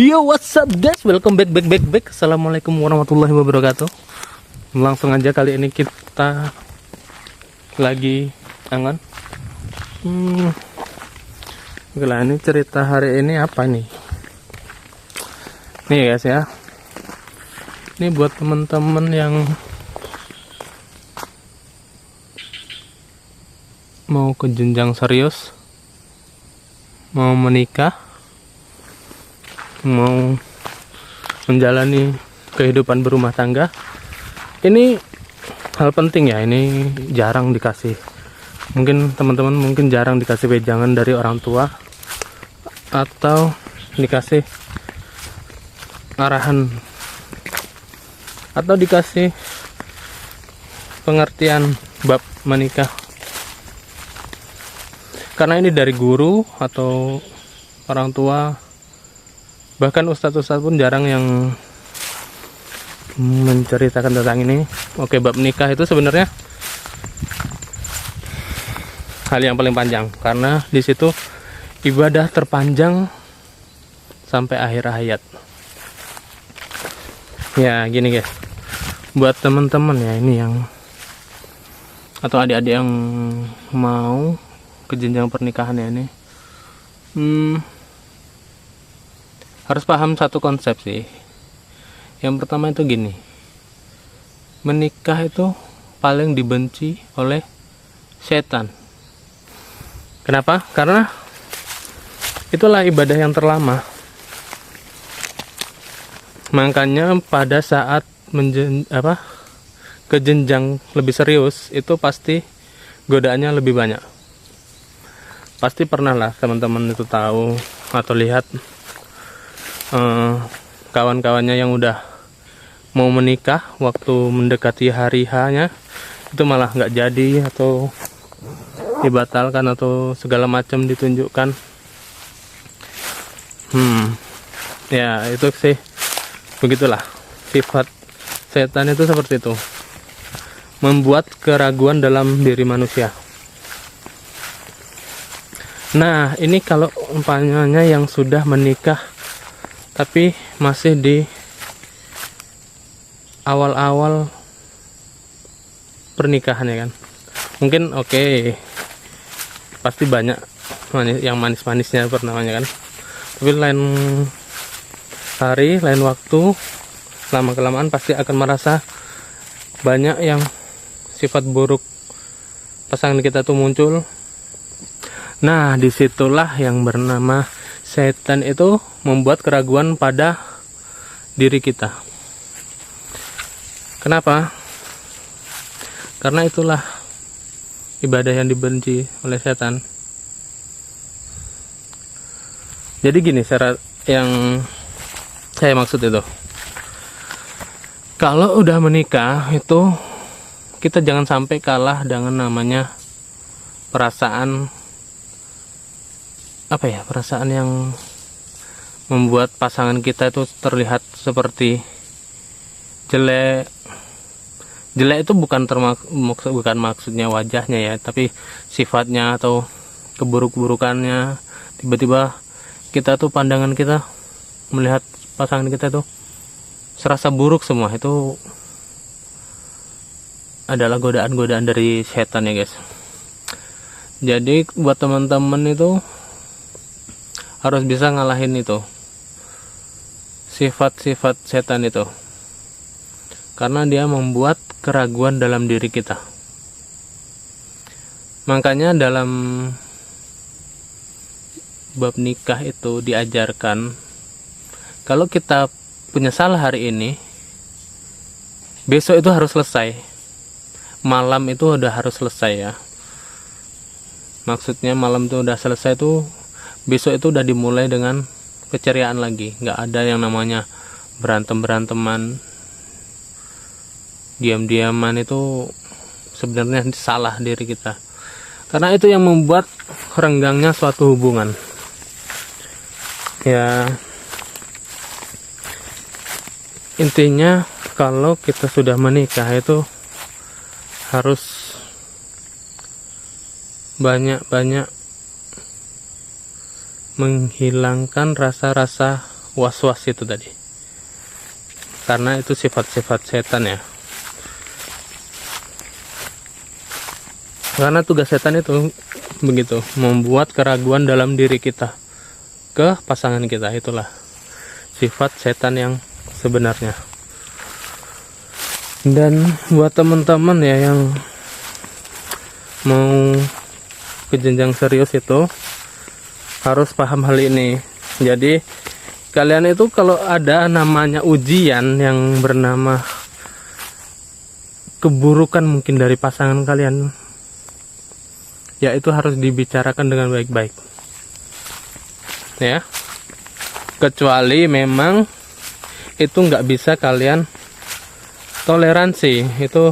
Yo, what's up guys, welcome back. Assalamualaikum warahmatullahi wabarakatuh. Langsung aja, kali ini kita lagi angon. Oke lah, ini cerita hari ini apa nih? Nih guys ya, ini buat temen-temen yang mau ke jenjang serius, mau menikah, mau menjalani kehidupan berumah tangga. Ini hal penting ya, ini jarang dikasih. Mungkin teman-teman jarang dikasih wejangan dari orang tua, atau dikasih arahan, atau dikasih pengertian bab menikah. Karena ini dari guru atau orang tua, bahkan ustadz-ustadz pun jarang yang menceritakan tentang ini. Oke, bab nikah itu sebenarnya hal yang paling panjang, karena di situ ibadah terpanjang sampai akhir hayat. Ya gini guys, buat teman-teman ya ini yang atau adik-adik yang mau ke jenjang pernikahan ya, ini harus paham satu konsep sih. Yang pertama itu gini, menikah itu paling dibenci oleh setan. Kenapa? Karena itulah ibadah yang terlama. Makanya pada saat ke jenjang lebih serius itu pasti godaannya lebih banyak. Pasti pernah lah teman-teman itu tahu atau lihat kawan-kawannya yang udah mau menikah, waktu mendekati hari H-nya itu malah nggak jadi, atau dibatalkan, atau segala macam ditunjukkan. Ya itu sih begitulah, sifat setan itu seperti itu, membuat keraguan dalam diri manusia. Nah ini kalau umpamanya yang sudah menikah tapi masih di awal-awal pernikahan ya kan, mungkin oke, pasti banyak yang manis-manisnya namanya kan. Tapi lain hari, lain waktu, lama-kelamaan pasti akan merasa banyak yang sifat buruk pasangan kita tuh muncul. Nah disitulah yang bernama setan itu membuat keraguan pada diri kita. Kenapa? Karena itulah ibadah yang dibenci oleh setan. Jadi gini, syarat yang saya maksud itu, kalau udah menikah itu kita jangan sampai kalah dengan namanya perasaan perasaan yang membuat pasangan kita itu terlihat seperti jelek. Jelek itu bukan maksudnya wajahnya ya, tapi sifatnya atau keburuk-burukannya. Tiba-tiba kita tuh, pandangan kita melihat pasangan kita tuh serasa buruk semua. Itu adalah godaan-godaan dari setan ya guys. Jadi buat teman-teman itu harus bisa ngalahin itu sifat-sifat setan itu, karena dia membuat keraguan dalam diri kita. Makanya dalam bab nikah itu diajarkan, kalau kita punya salah hari ini, besok itu harus selesai, malam itu udah harus selesai ya. Maksudnya malam itu udah selesai tuh, besok itu udah dimulai dengan keceriaan lagi. Nggak ada yang namanya berantem-beranteman, diam-diaman. Itu sebenarnya salah diri kita, karena itu yang membuat renggangnya suatu hubungan ya. Intinya kalau kita sudah menikah itu harus banyak-banyak menghilangkan rasa-rasa was-was itu tadi, karena itu sifat-sifat setan ya. Karena tugas setan itu begitu, membuat keraguan dalam diri kita ke pasangan kita. Itulah sifat setan yang sebenarnya. Dan buat teman-teman ya yang mau ke jenjang serius itu harus paham hal ini. Jadi kalian itu kalau ada namanya ujian yang bernama keburukan mungkin dari pasangan kalian, ya itu harus dibicarakan dengan baik-baik ya. Kecuali memang itu nggak bisa kalian toleransi, itu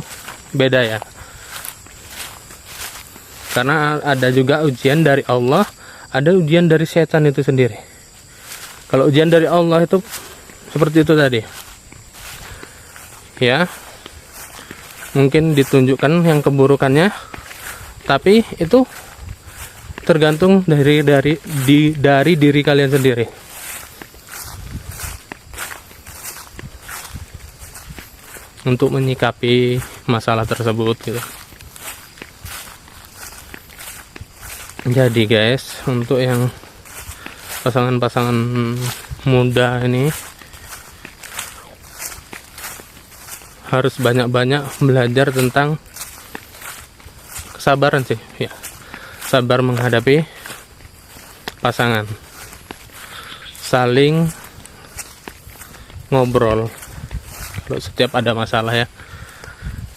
beda ya. Karena ada juga ujian dari Allah, ada ujian dari setan itu sendiri. Kalau ujian dari Allah itu seperti itu tadi ya, mungkin ditunjukkan yang keburukannya, tapi itu tergantung dari diri kalian sendiri. Untuk menyikapi masalah tersebut gitu. Jadi guys, untuk yang pasangan-pasangan muda ini harus banyak-banyak belajar tentang kesabaran sih ya. Sabar menghadapi pasangan, saling ngobrol kalau setiap ada masalah ya.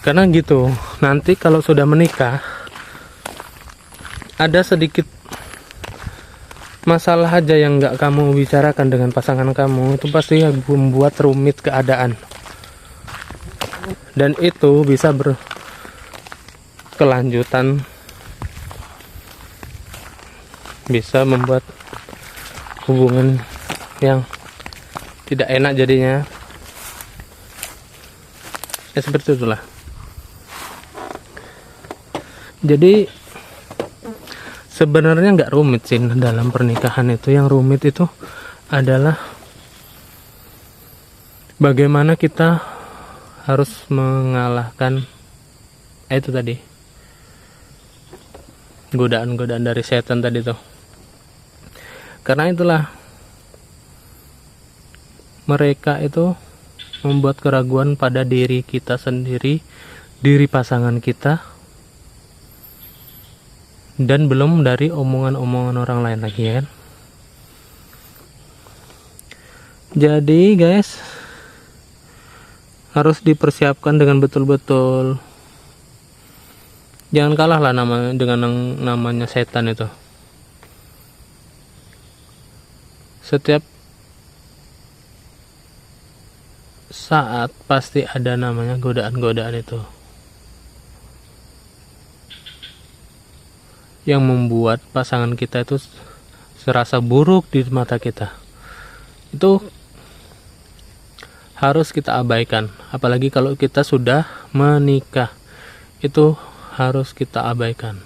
Karena gitu, nanti kalau sudah menikah ada sedikit masalah aja yang nggak kamu bicarakan dengan pasangan kamu, itu pasti membuat rumit keadaan, dan itu bisa berkelanjutan, bisa membuat hubungan yang tidak enak jadinya ya. Seperti itulah. Jadi sebenarnya nggak rumit sih dalam pernikahan itu. Yang rumit itu adalah bagaimana kita harus mengalahkan itu tadi, godaan-godaan dari setan tadi tuh. Karena itulah mereka itu membuat keraguan pada diri kita sendiri, diri pasangan kita, dan belum dari omongan-omongan orang lain lagi ya kan. Jadi guys, harus dipersiapkan dengan betul-betul. Jangan kalah lah dengan yang namanya setan itu. Setiap saat pasti ada namanya godaan-godaan itu yang membuat pasangan kita itu serasa buruk di mata kita. Itu harus kita abaikan, apalagi kalau kita sudah menikah, itu harus kita abaikan.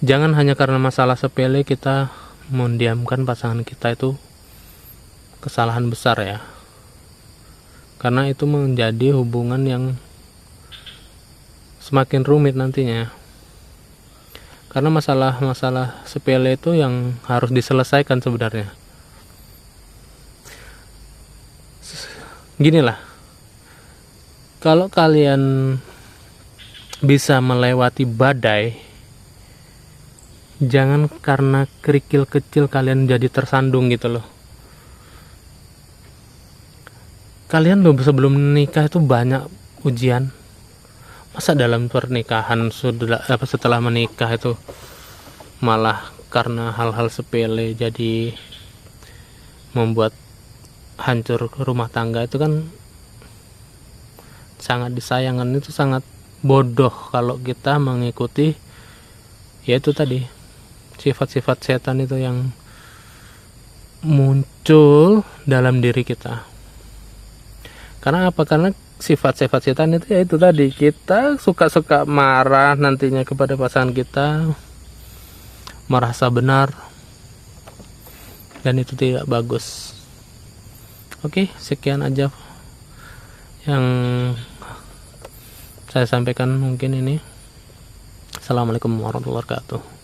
Jangan hanya karena masalah sepele kita mendiamkan pasangan kita, itu kesalahan besar ya. Karena itu menjadi hubungan yang semakin rumit nantinya. Karena masalah-masalah sepele itu yang harus diselesaikan sebenarnya. Ginilah, kalau kalian bisa melewati badai, jangan karena kerikil kecil kalian jadi tersandung gitu loh. Kalian sebelum menikah itu banyak ujian. Masa dalam pernikahan setelah menikah itu malah karena hal-hal sepele jadi membuat hancur rumah tangga? Itu kan sangat disayangkan, itu sangat bodoh kalau kita mengikuti yaitu tadi sifat-sifat setan itu yang muncul dalam diri kita. Karena apa? Karena sifat-sifat setan itu ya itu tadi, kita suka-suka marah nantinya kepada pasangan kita, merasa benar, dan itu tidak bagus. Oke, sekian aja yang saya sampaikan mungkin ini. Assalamualaikum warahmatullahi wabarakatuh.